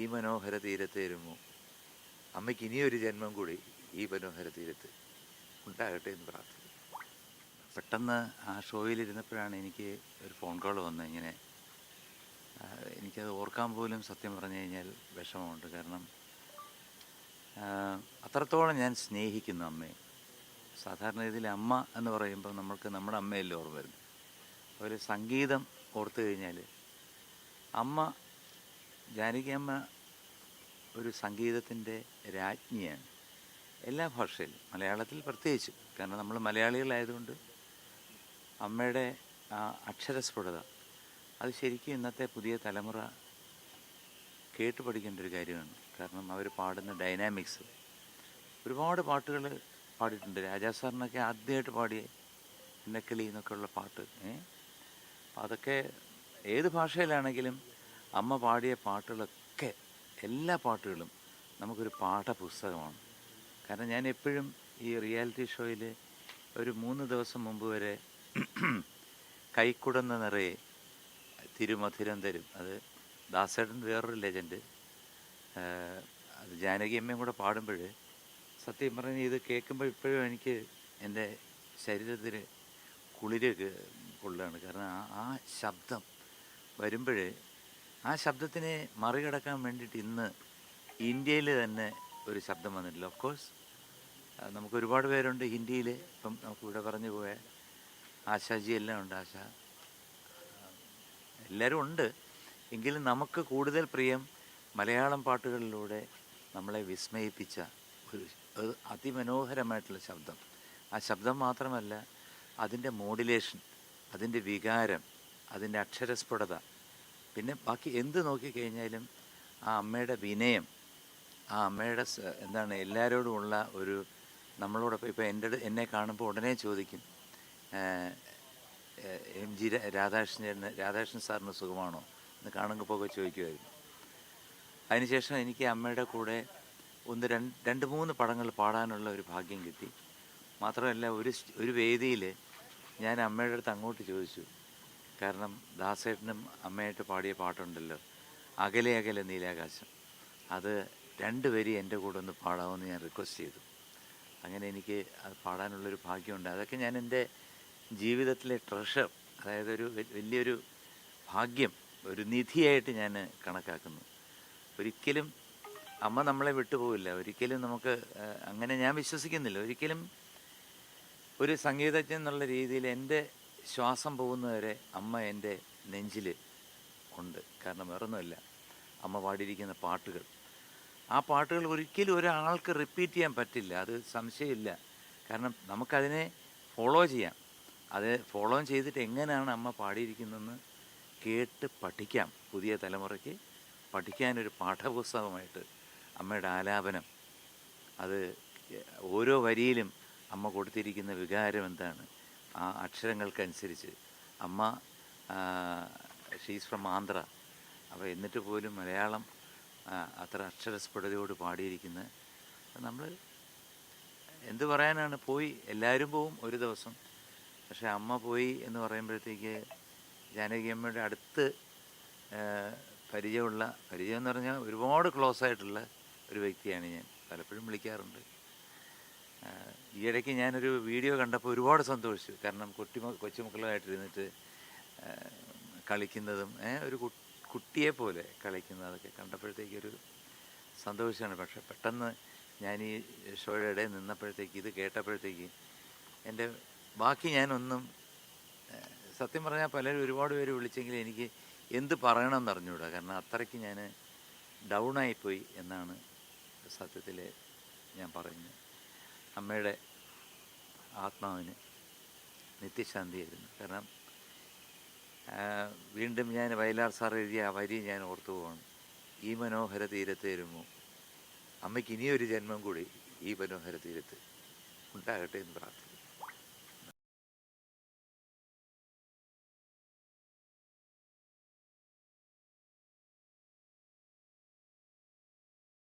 ഈ മനോഹര തീരത്തേരുമോ, അമ്മയ്ക്ക് ഇനിയൊരു ജന്മം കൂടി ഈ മനോഹര തീരത്ത് ഉണ്ടാകട്ടെ എന്ന് പ്രാർത്ഥിക്കുന്നു. പെട്ടെന്ന് ആ ഷോയിലിരുന്നപ്പോഴാണ് എനിക്ക് ഒരു ഫോൺ കോൾ വന്നത്. ഇങ്ങനെ എനിക്കത് ഓർക്കാൻ പോലും സത്യം പറഞ്ഞു കഴിഞ്ഞാൽ വിഷമമുണ്ട്. കാരണം അത്രത്തോളം ഞാൻ സ്നേഹിക്കുന്നു അമ്മയെ. സാധാരണ രീതിയിൽ അമ്മ എന്ന് പറയുമ്പോൾ നമ്മൾക്ക് നമ്മുടെ അമ്മയല്ലേ ഓർമ്മ വരുന്നത്. അതുപോലെ സംഗീതം ഓർത്തു കഴിഞ്ഞാൽ അമ്മ, ജാനകി അമ്മ ഒരു സംഗീതത്തിൻ്റെ രാജ്ഞിയാണ്. എല്ലാ ഭാഷയിലും, മലയാളത്തിൽ പ്രത്യേകിച്ചും. കാരണം നമ്മൾ മലയാളികളായതുകൊണ്ട് അമ്മയുടെ ആ അക്ഷരസ്ഫുടത അത് ശരിക്കും ഇന്നത്തെ പുതിയ തലമുറ കേട്ട് പഠിക്കേണ്ട ഒരു കാര്യമാണ്. കാരണം അവർ പാടുന്ന ഡൈനാമിക്സ്, ഒരുപാട് പാട്ടുകൾ പാടിയിട്ടുണ്ട്. രാജാ സാറിനൊക്കെ ആദ്യമായിട്ട് പാടിയ എണ്ണക്കിളി എന്നൊക്കെയുള്ള പാട്ട്, അതൊക്കെ ഏത് ഭാഷയിലാണെങ്കിലും അമ്മ പാടിയ പാട്ടുകളൊക്കെ, എല്ലാ പാട്ടുകളും നമുക്കൊരു പാഠപുസ്തകമാണ്. കാരണം ഞാൻ എപ്പോഴും ഈ റിയാലിറ്റി ഷോയിൽ ഒരു 3 ദിവസം മുമ്പ് വരെ കൈക്കുടന്ന നിറയെ തിരുമധുരം തരും, അത് ദാസേട്ടൻ വേറൊരു ലെജൻഡ്, അത് ജാനകി അമ്മയും കൂടെ പാടുമ്പോൾ സത്യം പറഞ്ഞ് ഇത് കേൾക്കുമ്പോൾ ഇപ്പോഴും എനിക്ക് എൻ്റെ ശരീരത്തിൽ കുളിര് കൊള്ളുകയാണ്. കാരണം ആ ശബ്ദം വരുമ്പോൾ, ആ ശബ്ദത്തിനെ മറികടക്കാൻ വേണ്ടിയിട്ട് ഇന്ന് ഇന്ത്യയിൽ തന്നെ ഒരു ശബ്ദം വന്നിട്ടില്ല. ഓഫ് കോഴ്സ് നമുക്ക് ഒരുപാട് പേരുണ്ട് ഹിന്ദിയിൽ. ഇപ്പം നമുക്കിവിടെ പറഞ്ഞു പോയ ആശാജി എല്ലാം ഉണ്ട്, ആശ എല്ലാവരും ഉണ്ട്. എങ്കിലും നമുക്ക് കൂടുതൽ പ്രിയം മലയാളം പാട്ടുകളിലൂടെ നമ്മളെ വിസ്മയിപ്പിച്ച ഒരു അതിമനോഹരമായിട്ടുള്ള ശബ്ദം. ആ ശബ്ദം മാത്രമല്ല, അതിൻ്റെ മോഡുലേഷൻ, അതിൻ്റെ വികാരം, അതിൻ്റെ അക്ഷരസ്ഫുടത, പിന്നെ ബാക്കി എന്ത് നോക്കിക്കഴിഞ്ഞാലും ആ അമ്മയുടെ വിനയം, ആ അമ്മയുടെ എന്താണ് എല്ലാവരോടുമുള്ള ഒരു, നമ്മളോടൊപ്പം ഇപ്പോൾ എന്നെ കാണുമ്പോൾ ഉടനെ ചോദിക്കും MG രാധാകൃഷ്ണൻ സാറിന് സുഖമാണോ എന്ന് കാണുമ്പോൾ ചോദിക്കുമായിരുന്നു. അതിനുശേഷം എനിക്ക് അമ്മയുടെ കൂടെ 2-3 പടങ്ങൾ പാടാനുള്ള ഒരു ഭാഗ്യം കിട്ടി. മാത്രമല്ല ഒരു വേദിയിൽ ഞാൻ അമ്മയുടെ അടുത്ത് അങ്ങോട്ട് ചോദിച്ചു. കാരണം ദാസേട്ടനും അമ്മയായിട്ട് പാടിയ പാട്ടുണ്ടല്ലോ, അകലെ അകലെ നീലാകാശം, അത് 2 വരി എൻ്റെ കൂടെ ഒന്ന് പാടാമെന്ന് ഞാൻ റിക്വസ്റ്റ് ചെയ്തു. അങ്ങനെ എനിക്ക് അത് പാടാനുള്ളൊരു ഭാഗ്യമുണ്ട്. അതൊക്കെ ഞാൻ എൻ്റെ ജീവിതത്തിലെ ട്രഷർ, അതായത് ഒരു വലിയൊരു ഭാഗ്യം, ഒരു നിധിയായിട്ട് ഞാൻ കണക്കാക്കുന്നു. ഒരിക്കലും അമ്മ നമ്മളെ വിട്ടുപോകില്ല. ഒരിക്കലും നമുക്ക് അങ്ങനെ ഞാൻ വിശ്വസിക്കുന്നില്ല. ഒരിക്കലും ഒരു സംഗീതജ്ഞൻ എന്നുള്ള രീതിയിൽ എൻ്റെ ശ്വാസം പോകുന്നവരെ അമ്മ എൻ്റെ നെഞ്ചിൽ ഉണ്ട്. കാരണം വേറൊന്നുമില്ല, അമ്മ പാടിയിരിക്കുന്ന പാട്ടുകൾ, ആ പാട്ടുകൾ ഒരിക്കലും ഒരാൾക്ക് റിപ്പീറ്റ് ചെയ്യാൻ പറ്റില്ല, അത് സംശയമില്ല. കാരണം നമുക്കതിനെ ഫോളോ ചെയ്യാം. അത് ഫോളോ ചെയ്തിട്ട് എങ്ങനെയാണ് അമ്മ പാടിയിരിക്കുന്നതെന്ന് കേട്ട് പഠിക്കാം. പുതിയ തലമുറയ്ക്ക് പഠിക്കാനൊരു പാഠപുസ്തകമായിട്ട് അമ്മയുടെ ആലാപനം, അത് ഓരോ വരിയിലും അമ്മ കൊടുത്തിരിക്കുന്ന വികാരം എന്താണ്, ആ അക്ഷരങ്ങൾക്കനുസരിച്ച്. അമ്മ ഷീസ് ഫ്രം ആന്ധ്ര, അപ്പോൾ എന്നിട്ട് പോലും മലയാളം അത്ര അക്ഷരസ്ഫുടതയോട് പാടിയിരിക്കുന്ന, നമ്മൾ എന്ത് പറയാനാണ്. പോയി, എല്ലാവരും പോവും ഒരു ദിവസം, പക്ഷേ അമ്മ പോയി എന്ന് പറയുമ്പോഴത്തേക്ക് ജാനകി അമ്മയുടെ അടുത്ത് പരിചയം എന്ന് പറഞ്ഞാൽ ഒരുപാട് ക്ലോസ് ആയിട്ടുള്ള ഒരു വ്യക്തിയാണ് ഞാൻ. പലപ്പോഴും വിളിക്കാറുണ്ട്. ഈയിടയ്ക്ക് ഞാനൊരു വീഡിയോ കണ്ടപ്പോൾ ഒരുപാട് സന്തോഷിച്ചു. കാരണം കൊച്ചുമക്കളുമായിട്ടിരുന്നിട്ട് കളിക്കുന്നതും ഒരു കുട്ടിയെ പോലെ കളിക്കുന്നതൊക്കെ കണ്ടപ്പോഴത്തേക്കൊരു സന്തോഷമാണ്. പക്ഷെ പെട്ടെന്ന് ഞാൻ ഈ ഷോയുടെ ഇടയിൽ നിന്നപ്പോഴത്തേക്ക്, ഇത് കേട്ടപ്പോഴത്തേക്ക് എൻ്റെ ബാക്കി ഞാനൊന്നും, സത്യം പറഞ്ഞാൽ ഒരുപാട് പേര് വിളിച്ചെങ്കിലും എനിക്ക് എന്ത് പറയണമെന്ന് അറിഞ്ഞുകൂടാ. കാരണം അത്രയ്ക്ക് ഞാൻ ഡൗണായിപ്പോയി എന്നാണ് സത്യത്തിൽ ഞാൻ പറയുന്നത്. അമ്മയുടെ ആത്മാവിന് നിത്യശാന്തിയായിരുന്നു. കാരണം വീണ്ടും ഞാൻ വയലാർ സാർ എഴുതിയ ആ വരി ഞാൻ ഓർത്തു പോവാണ്. ഈ മനോഹര തീരത്തേരുമോ, അമ്മയ്ക്ക് ഇനിയൊരു ജന്മം കൂടി ഈ മനോഹര തീരത്ത് ഉണ്ടാകട്ടെ എന്ന് പ്രാർത്ഥിക്കുന്നു.